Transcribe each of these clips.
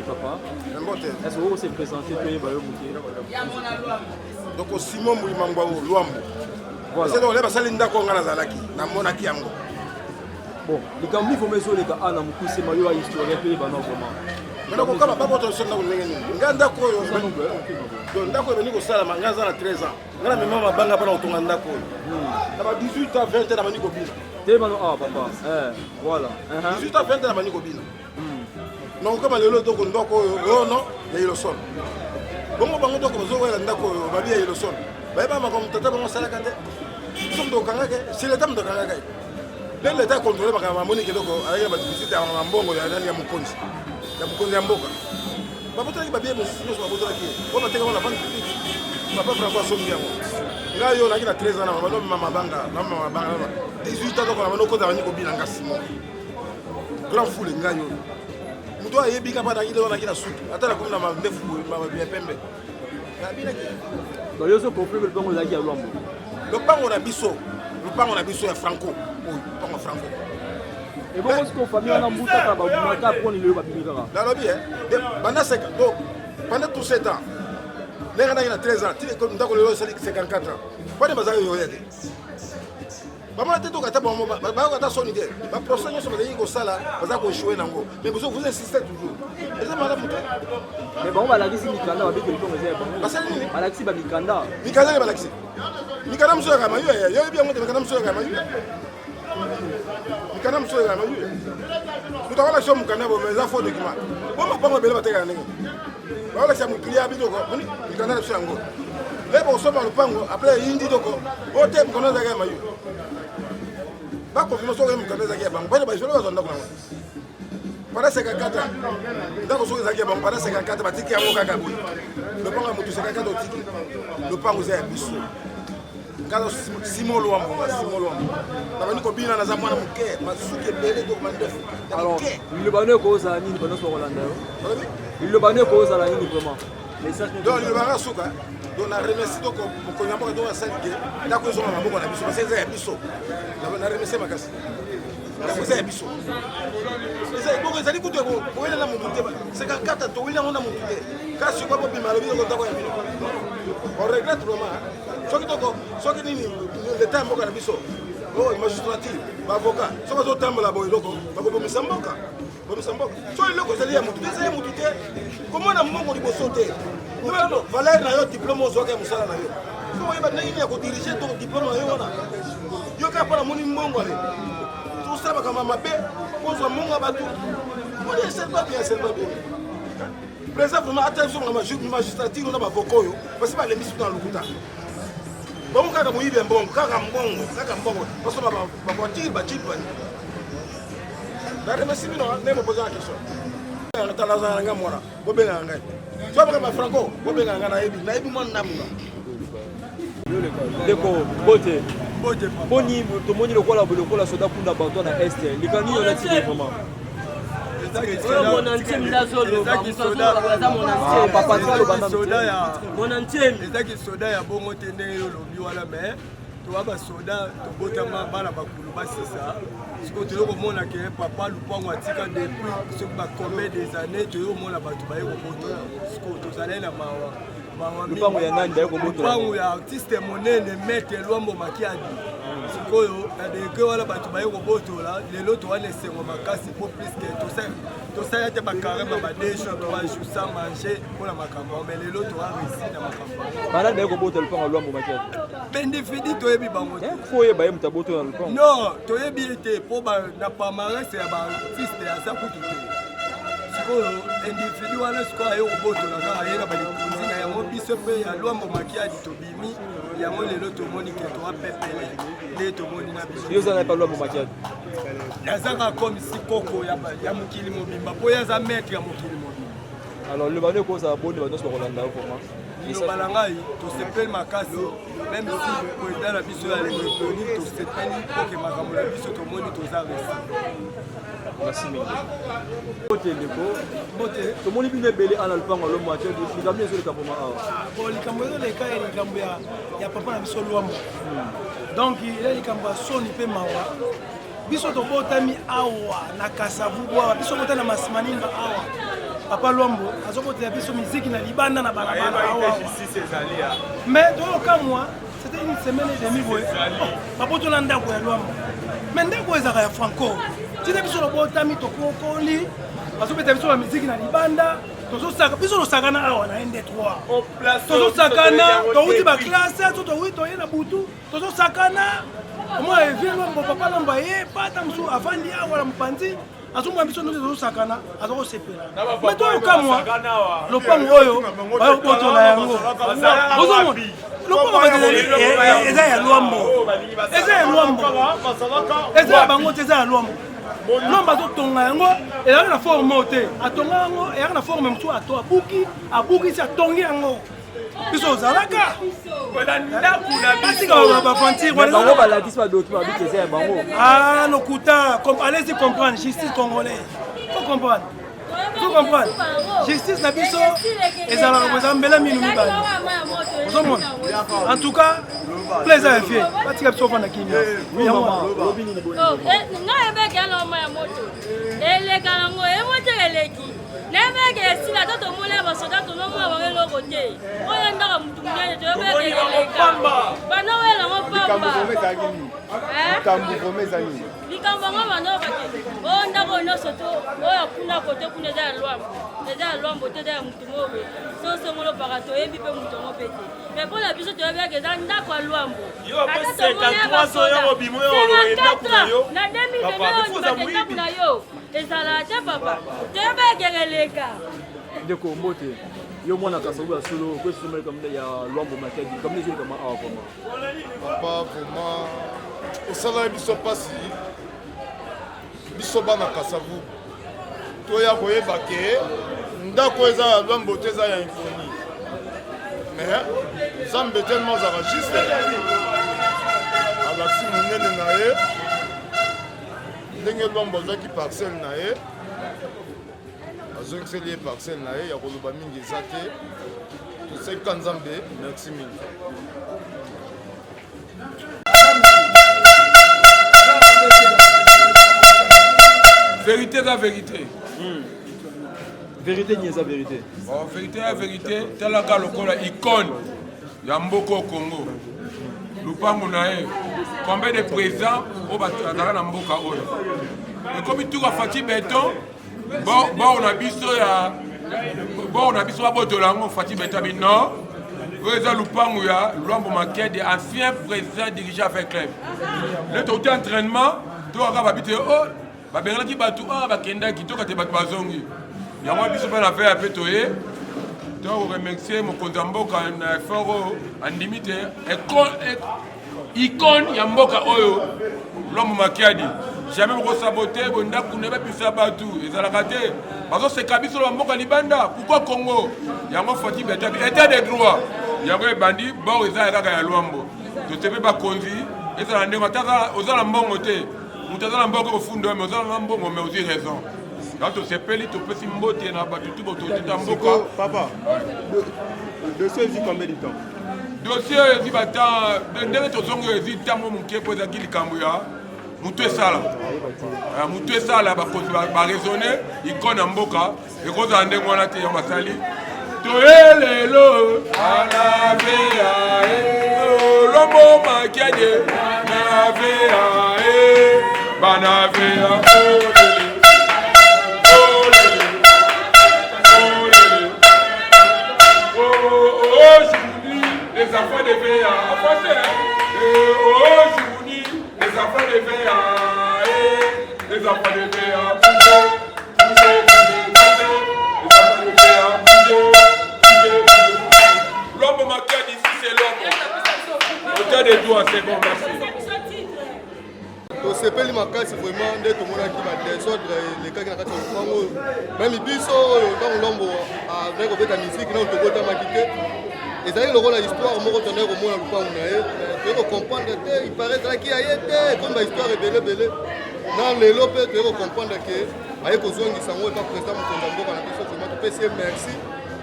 Papa, est-ce que vous vous présentez donc Simon Mouimangwa Luambo. Voilà. C'est donc là basali ndako ngana zalaki na mona kiango. Bon, les gambi faut meso les gars ana mukuse mayo a histoire pe ba non vraiment. Mais ko kama babo to sonna ngene nganda ko yo. Donc ndako beni ko sala mangaza na 13 ans. Ngana mema mabanga pa na utonga ndako. Na ba 18 ans 20 ans na maniko bina. Te bano papa. Voilà. 18 ans 20 ans na maniko bina. Non kama lelo to ko ndako yo no ya ilo son. Bongo bango to ko zo wela ndako yo ba bia ilo son. Ba ba ma ko mtata bango sala kate. Sondo kangake, si l'état me kangake. Dès l'état contrôlé par ma monique donc avec la visite à Mbongo ya ndani ya Mukonzi. Ya Mukonzi ya Mboka. Ba botaki ba bia musino so ba botaki. Ko mateka on la vente publique. Papa François Songi yango. Nga yo na kina 13 ans na ba no mama banga, 18 ans donc na no ko za bani ko bilanga simo. Grand fou le nga yo. Muto ayebi ka pa na kile na kina suki. Ata na komina ma ndefu ma bien pembe. Na bina ki. Donc yo so confirme le bango za ki ya Luambo. Le pango na biso ya Franco. Oh, pango Franco. Et bon parce qu'on famille na mbuta ka ba mata pour le ba bimika. La lobby pendant tout ce temps. Les gens qui ont 13 ans, tu comme ndako le 54 ans. Pas de bazar yo yede. Maman tete ka taba ba ka soni de. Ba procès yo so ba ko sala, baza ko échouer nango. Mais vous insistez toujours. Et ça madame mais bon, la liste Mikanda va bien que le bon est bon. Alaxi ba Mikanda. Mikanda ba Alaxi. Mikanda mso kama yo yo bien monte Mikanda mso kama yo. Mikanda mso kama yo. Mutaona sio Mikanda bo mais info document. Bon ma pango bele bateka ndenge. Ba wala chamu clear bi doko. Mikanda mso yango. Lebo so ba lupango après yindi doko. Ote Mikanda za kama yo. Ba ko fino so kama Mikanda za kama. Ba ba jolo bazonda kwa. Para 54 ans. Ndako so za kama para 54 batiki yango kaka boy. Le pango mutu 54 otiki. Le pango za biso. Simon Luambo. Tabani ko bina na za mwana muke, masuke bele to mandefu. Alors, le banne ko za nini bano so Rolanda yo. Le banne ko za la nini vraiment. Message donc le banga suka. Donc na remercie donc ko nyamba ko za salike. Ndako zo na maboko na biso, parce que za biso. Na remercie makasi. Ndako za biso. Eza boko za likuto ko wela na mutunte. 54 to wela na mutunte. Kasi ko bima lo bi ko ndako ya bino. On regrette vraiment. Soki nini l'état mboka na biso oh magistrature avocat soki azotambola boye eloko bakobomisa mboka so eloko ezali ya motu te ezali ya motu te komona mbongo liboso te valeur na yo diplôme ozwaka ya mosala na yo so oyeba ndenge nini ya kodirige to diplôme na yo wana yo kaka mpona moni mbongo ale tosala makambo mabe kozwa mbongo ya bato oni eserva bien président vraiment ata biso magistrature na bavoka oyo basi balemisi na lokuta bon kaka moyibi mbongo kaka mbongo parce que ba voiture ba chip ba remercie bino ne me poser la question na talaza nga mwana bo benga ngai so ba Franco bo benga nga na yebi mwana namunga Deko bote boni to moni lokola soda kunda bato na est likani yo na tiki vraiment mon antime d'azolo, mon antime. Ezaki soda ya bongo tende yo lobi wala mais to ba soda to botama bana bakulu basisa. Siko to ko mona ke papa lupango atika depuis ce ba combien des années to yo mona batu ba yo boto. Siko to zalela mawa. Lupango ya nani ba yo boto. Lupango ya artiste monene Maître Luambo Makiadi. Sikoyo na deke wala batu ba yo boto la lelo to wana sengo makasi pour plus que to ça ya te ba carrément ba déjà to va juste sans manger pour la makambo mais lelo to va réussir na makambo bana ba yo boto Lupango Luambo Makiadi bendefidi to yebi bango faut ye ba ye mutaboto na Lupango non to yebi ete po ba na palmarès ya ba artiste ya sa kutu te sikoyo individu wana sikoyo yo boto la ka yena ba likunzi na yango yango biso mpe ya lwambo makiadi tobimi yango lelo tomoni ke toapepele nde tomoni na biso yo ozala pa lwambo makiadi nazaka komisi koko ya mokili mobimba mpo ye aza maître ya mokili mobimba alors le bano ekozala boni banyonso bakolanda yo comment liloba na ngai tosepeli makasi même si président na biso ya lemoeponi tosepeli poke makambo na biso tomoni toza resi merci mingi bote ndeko bote tomoni bino ebele ana lupango lo moitié likambo ezoleka mpoma awa bon likambo ezoleka ya likambo ya papa na biso lwambo donc ile likambo ya soni mpe mawa biso tobotami awa na kasavubu awa biso botana masimanimba awa papa lwambo azobotela biso miziki na libanda na balabala awa mais toyokamwa c'était une semaine et demie boye babotona ndako ya lwambo mais ndako ezaka ya franco tina biso lobotami tokokoli bazobeta biso bamiziki na libanda tozosaka biso tosakana awa na ND3 tozosakana touti baklasse so touti toye na butu tozosakana omona evie lwambo papa lwambo ye pata mosusu afandi awa na mopanzi azomona biso nde tozosakana azokosepela me toyokamwa lopango oyo bayokobotola yango ozomona lopango eza ya lwambo eza ya lwambo eza ya bango te eza ya lwambo lwambo azotonga yango ezalaki na forme te atonga yango eyaki na forme mosusu ato abukisi atongi yango biso ozalaka batika bango balatisi badoki babiki eza ya bango lokuta allez-y comprendre justice congolaise faut comprendre justice na biso ezalaka koza mbela minu mibale ozomona en tout cas plaisir ya vie batika biso ofanda kimia ngai ebeke na oma ya moto eleka nango emoto eleki nebeke esila to tomona basoda tonomona bango eloko te oyo ndaka mutu munene toyebeke eleka bano welango pamba likambo yango bano bakende oyo ndako nyonso to oyo kuna kote kuna eza ya lwambo te eza ya mutu mobe sosengolo paka toyebi mpe mutu yango mpe te mais mpona biso toyebeke eza ndako ya lwambo ata tomona basoda 54 na 2022 ndako na yo ezala te papa toyebeke eleka ndeko mbote yo mwana kasabu ya solo kwesumele kamne ya lwambo makiadi kamne ezoli kama awa koma papa vraiment osala biso pasi biso bana kasavu toya koyeba ke ndako eza ya lwambo te eza ya infoni mais nzambe tellement azaka juste alakisi monene na ye ndenge lwambo azwaki parcelle na ye azongiseli ye parcelle na ye ya koloba mingi eza te toseka nzambe merci mingi Vérité la vérité. Vérité ni sa vérité. Bon, vérité la vérité, telaka lokola icône ya mboko au Congo. Lupango nae. Combien de présidents au bataka na mboka oyo. Et comme tout a fati béton, bon on a biso ya bon on a biso ba dolango fati béton bi non. Président Lupango ya Lwambo Makiadi ancien président dirigeant avec club. Le taux d'entraînement, to aka babite oh babengelaki bato oyo bakendaki toka te bato bazongi yango biso mpe na fe ya mpe toye toremercie mokonzi ya mboka na effort oyo andimi te icône ya mboka oyo Lwambo Makiadi jamais mokosabote bondaku na bapesa bato ezalaka te bazoseka biso na mboka libanda pourquoi Congo yango fati betabi état de droit yango ebandi bor eza ya kaka ya Lwambo totepe bakonzi ezala ndenge ata ozala mbongo te mutu azala mbongo kofundo mais ozala na mbongo mais aussi raison donc tosepeli topesi mbote na bato tu bototeta mboka papa dossier ezi combien de temps dossier ezi batemps ndenge tozongi ezi ntango moke mpo ezalaki likambo ya mutu esala bakonzi baraisonne ikone ya mboka ekozala ndenge wana te yango basali toye lelo anavea Lwambo Makiadi anavea banavea aujourd'hui les enfants de VA en français aujourd'hui les enfants de VA les enfants de VA les enfants de VA makasi vraiment nde tomonaki badésordre elekaki na kati ya lopango oyo meme biso oyo ntango lombo azali kobeta misiki nano tobotamaki te ezali lokola histoire moko tondaki komona lopango na ye toyei kocomprendre te ipare ezalaki ya ye te ekomi bahistoire ebelebele na lelo mpe toyei kocomprendre ke aye kozongisa yango epa président mokonzi ya mboka na biso vraiment topesi ye merci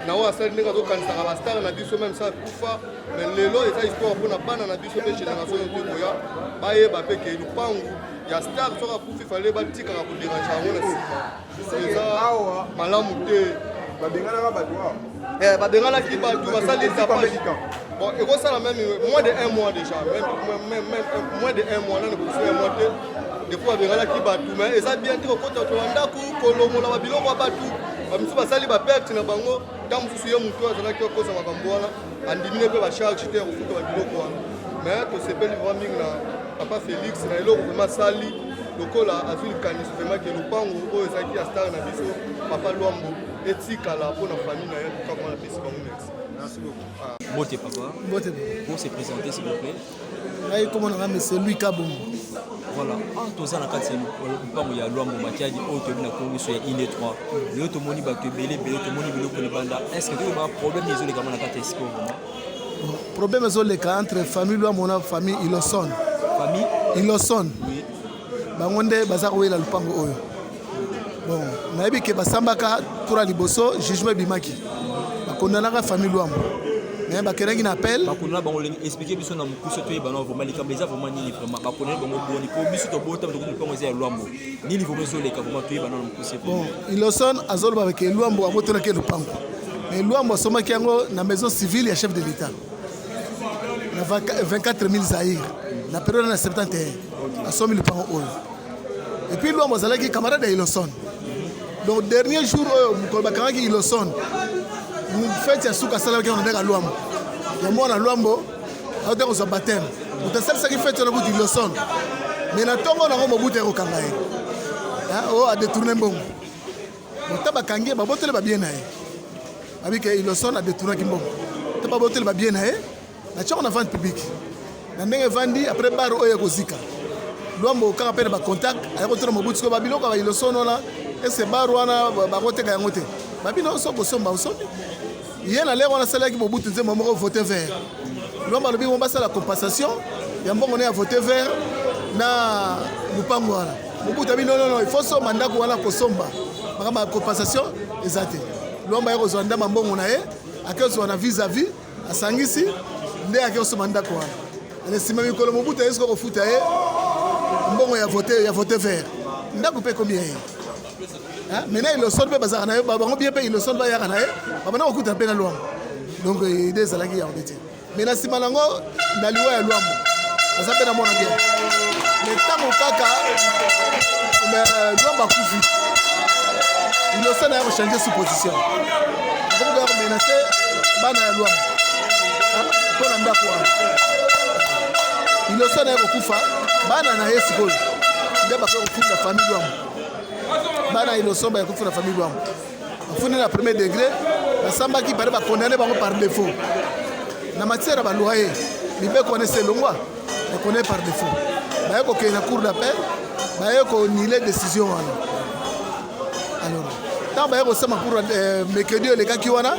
na oyo asali ndenge azokanisaka bastar na biso meme sa kufa me lelo eza histoire mpona bana na biso mpe génération oyo tokoya bayeba mpe ke lupangu ya star soki akufi fale batikaka koderange yango na nsima eza malamu te babenganaka bato awa babenganaki bato basali tapage bon ekosala même moins de 1 mois déjà moins de 1 mois nani kosu 1 mois te depuis babenganaki bato mais eza bien te kokota to ndako kolongola babiloko ya bato bamisu basali baperte na bango ntango mosusu ye motu azalaki okosa makambo wana andimine mpe bacharge te ya kofuta babiloko wana mais tosepeli vraimen mingi na papa félix na eloko vraimen asali lokola azwi likanisi vraimen ke lopango oyo ezalaki ya star na biso papa lwambo etikala mpona famille na ye tukakoma na pesi bango merci. Merci beaucoup. Bote papa. Bote. Pour se présenter s'il vous plaît. Ngai comment on a monsieur Louis Kabongo. Voilà. En toza na kati lupango ya Lwambo Makiadi oyo toyebi na Congo so ya ine 3. Lelo tomoni bato ebele tomoni biloko libanda. Est-ce que tu as un problème ezoleka na kati esiko vraiment? Problème ezoleka entre famille Lwambo na famille Iloson. Famille Iloson. Oui. Bango nde baza koyela lupango oyo. Bon, nayebi ke basambaka tura liboso jugement bimaki. Bakondanaka famille Lwambo. Mais bakenaki na appel. Bakondana bango expliquer biso na mukuso to yebana vraiment likambo eza vraiment nini vraiment bakondana bango boni ko biso to bota to lupango eza ya Lwambo. Nini vraiment ezoleka vraiment to yebana na mukuso. Bon, Iloson azoloba avec Lwambo abotona ke lupango. Mais Lwambo asomaki yango na maison civile ya chef de l'État. Na 24 000 Zaïre. Na période na 71. Asomi lupango oyo. Et puis Lwambo azalaki camarade ya Iloson. Donc dernier jour mukolo bakangaki Iloson. Fête ya suka salaki on ndeka Lwambo. Ya mwana Lwambo aote ko baptême. Utasali ki fête na kuti Iloson. Mais na tongo na ngo mobuta ko kangaye. O a détourné mbongo. Botaba kangie babotele ba bien nae. Abika Iloson a détourné kimbongo. Taba botele ba bien nae. Na chako na vente publique. Na ndenge vandi après bar oyo kozika. Lwambo kaka pele ba contact ayako tona mobuti ko babiloko ba Iloson ona ese bar wana ba koteka yango te. Babino so bosomba osomi. Hier na lero na salaki mobutu nzembo moko voter vert. Lwambo lobi mo basala compensation ya mbongo ne ya voter vert na lupango wana. Mobutu abi non il faut so mandako wana kosomba. Makama compensation ezate. Lwambo yako zo ndama mbongo na ye akezo na vis-à-vis asangisi nde akezo mandako wana. Ene sima mikolo mobutu esko ko futa ye mbongo ya voter vert. Ndako pe combien ye? Maintenant il le sonne pas bazar na bango bien pe il le sonne ba ya na ye bana ko kuta pe na Lwambo donc idée zalaki ya obete mais na sima nango na liwa ya Lwambo asa pe na mona bien mais tango kaka mais Lwambo akufi il le sonne a changer sous position comme gars menacer bana ya Lwambo pour na ndako il le sonne a kufa bana na ye sikolo ndeba ko kufa famille Lwambo bana ilosomba ya kufa na famille Lwambo afuni na premier degré basambaki pare ba condamné bango par défaut na matière ba loyer libe connaissait longwa ba connaît par défaut ba yeko ke na cour d'appel ba yeko nier décision wana alors tant ba yeko sama pour mercredi le kaki wana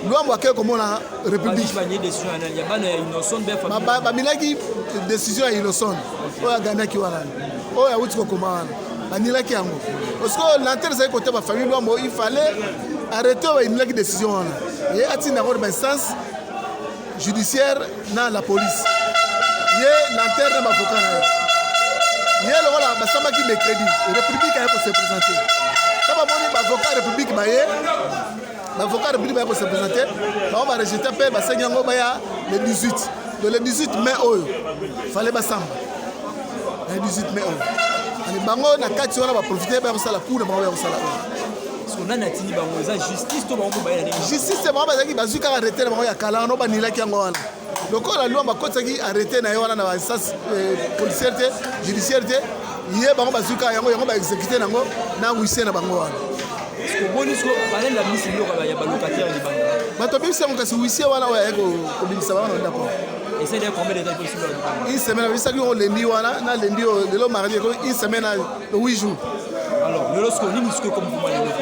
Lwambo akay ko mona république ba ni décision ya bana innocent be famille ba milaki décision ya innocent oya ganaki wana oya uti ko koma wana banilaki yango parce que l'antenne c'est côté ba famille Lwambo il fallait arrêter une décision là et atina ko instance judiciaire na la police ye l'antenne ba avocat na ye le wala ba samba ki mercredi république a se présenter ça va moni ba avocat république ba ye ba avocat république ba se présenter ba on va rejeter pe ba senyango ba ya le 18 le 18 mai oyo fallait ba samba le 18 mai oyo ani bango na kati wana ba profiter ba sala coup na bango ya sala so na natini bango za justice to bango ba ya justice bango ba zaki bazuka arrêter na bango ya kala no ba nilaki yango wana lokola Lwambo kotaki arrêter na yo wana na instance policière te judiciaire te ye bango bazuka yango ba exécuter nango na wise na bango wana parce que bonus ko bale la mission yo ba ya ba locataire ni banga bato bimisa mo kasi wise wana wa yako ko bimisa wana ndako Et c'est d'ailleurs combien de temps possible? Une semaine, avec ça, on lundi, le mardi, une semaine, 8 jours. Alors, le lorsqu'on dit que comme vous m'avez dit.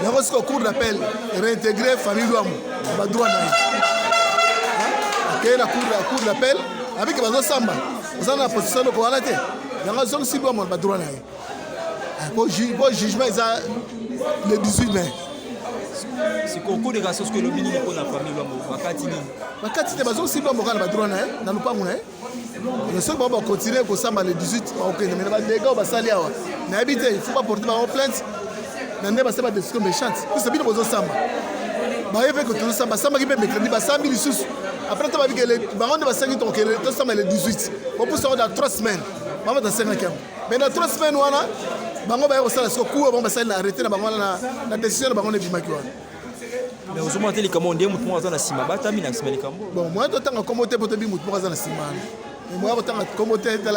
Lorsqu'on cours d'appel, réintégrer famille Luambo, on va droit d'aller. La cour d'appel, avec les Samba, vous avez la position de Koualate. Il y a une zone si Luambo, on va droit d'aller. Pour jugement, le 18 mai. C'est concours de races que le ministre de la famille Luambo, Makatini. Makatini, il y a une zone si Luambo, on va droit d'aller. Dans le pas, le seul moment où continuer pour ça, le 18, mais les gars, on va s'allier. Il ne faut pas porter ma plainte. Il ne faut pas des décisions méchantes. C'est bien pour Samba. Il faut que Samba qui peut mercredi, Samba il sous. Après, tu vas dire que les barons de Bassangui ont que Samba le 18. On peut sortir dans 3 semaines. Maman dans 5 ans. Mais dans 3 semaines, on va faire ça. On va arrêter la décision de baron de Bimakiwa. Mais vous avez dit comment on dit que vous avez dit que bon, moi, je suis commenté pour te dire que vous avez dit que moi, je suis commenté pour te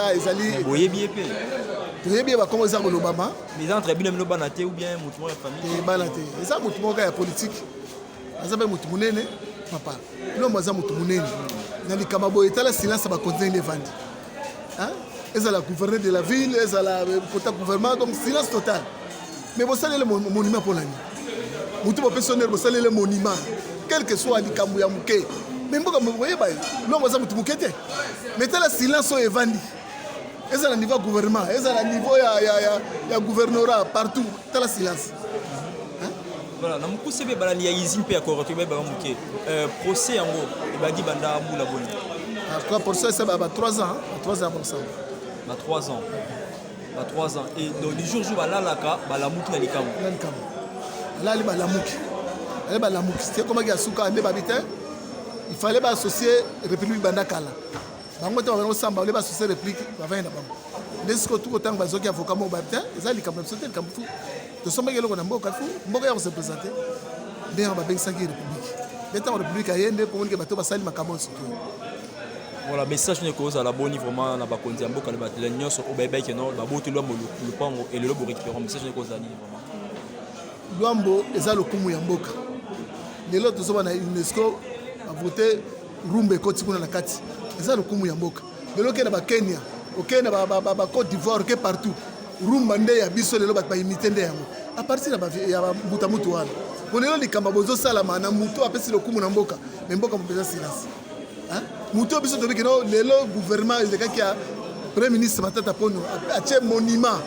dire que tu es bien comme ça au Obama. Mais entre bien le banaté ou bien mutumo la famille. Banaté. Et ça mutumo ka politique. Ça be mutumo nene papa. Lo maza mutumo nene. Na likamabo etala silence ba continuer les vendre. Hein? Et ça la gouverneur de la ville, et ça la porte gouvernement donc silence total. Mais vous savez le monument pour l'année. Mutumo personnel vous savez le monument. Quel que soit likambo ya muke. Mais mboka vous voyez ba lo maza mutumo kete. Mettez la silence au evandi. Et c'est le niveau gouvernement, et c'est le niveau ya gouvernorat partout, c'est le silence. Voilà, nous poussons les balani ya izine pe akoro to ba muke. Procès en gros, il va dire banda mula boni. Quoi procès ça va 3 ans, 3 ans pour ça. Ba 3 ans. Ba 3 ans et donc du jour ba la laka ba la muki na likamu. Là il ba la muki. Elle ba la muki, c'est comment il y a souka ande babitin. Il fallait ba associer République Banda Kala. Bango te ba samba le ba associer République ba venda bango. Ndesiko tout autant ba zoki avocat mo babitin, ça likamu sauter likamu fu. To somba yelo na mboka fu, mboka ya se présenter. Bien ba bengi sangi République. L'état République ayende pour que bato ba sali makambo surtout. Voilà, message ne cause à la bonne vraiment na ba konzi mboka le ba la nyonso o bebe ke no ba boto lo le pango et le lobo récupérer message ne cause à ni vraiment. Luambo eza lokumu ya mboka. Lelo to soba na UNESCO a voté rumbe koti kuna na kati. Eza lokumu ya mboka. Lelo ke na ba Kenya, o Kenya ba Côte d'Ivoire ke partout. Rumba nde ya biso lelo ba imiter nde yango. A partir ya ba mbuta mutu wana. Bonelo likamba bozo salama na mutu apesi lokumu na mboka. Mais mboka mpeza silence. Hein? Mutu biso to bikino lelo gouvernement ezeka ki a premier ministre Matata Ponyo a che monument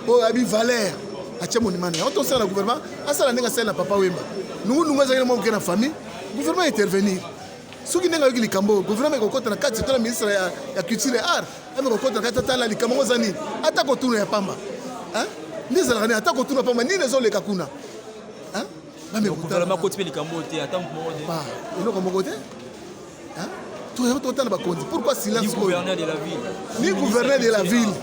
o abi valeur a che monument. On to sala gouvernement asala ndinga sala papa Wemba. Nous ngazaki mo na famille gouvernement intervenir. Soki ndenga yoki likambo gouvernement ko kota na kati to na ministre ya culture et art ame ko kota na kati tala likambo zani ata ko tuna ya pamba. Hein? Ndizala ngani ata ko tuna pamba ni lezo le kakuna. Hein? Mame ko gouvernement ko tpe likambo te ata mo de. Ba, eno ko mo te. Hein? Pourquoi silence? Ni gouverneur de la ville. Ni gouverneur de la ville.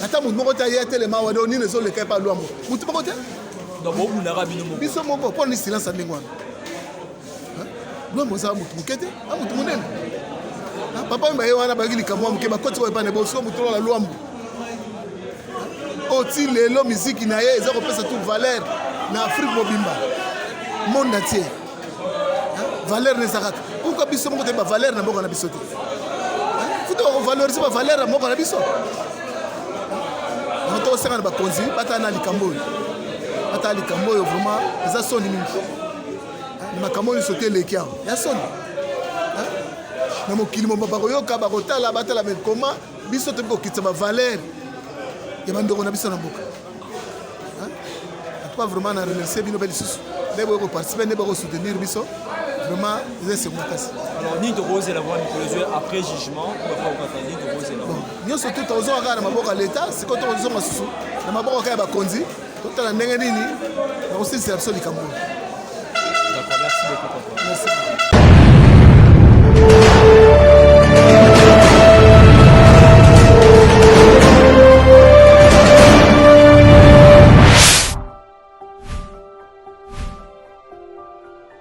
Attends, mon mot a été le mawado ni ne sont les cas pas loin. Moutou pas donc bon on arabe no mo. Biso mo pour ni silence andé ngwana. Hein? Loin mo ça moutou kete, ah moutou monen. Ah papa mbaye wana ba gili kamwa mke ba koti ko pa ne boso moutou la loambo. Oti lelo musique na ye ezako pesa tout valeur na Afrique mobimba. Monde entier. Valeur ne sakaka. Pourquoi biso moko te ba valeur na moko na biso te? Faut to valoriser ba valeur na moko na biso. On to sanga ba konzi bata na likambo. Bata likambo vraiment eza soni mingi. Na makambo ni sauter les kia. Ya soni. Na mokili mo ba ko yoka ba ko tala batala mais comment biso te ko kitsa ba valeur. Ya bandoko na biso na mboka. En tout cas vraiment na remercier bino beli susu. Debo ko participer debo ko soutenir biso. Vraiment, c'est mon cas. Alors, ni de rose et la voix après jugement, on va pas ni de rose et la voix. Nous sommes tous aux organes, ma boca l'État, c'est quand on est sous. Ma boca est à Bakonzi, tout à la Nenganini, aussi c'est absolument. D'accord, merci beaucoup. Merci.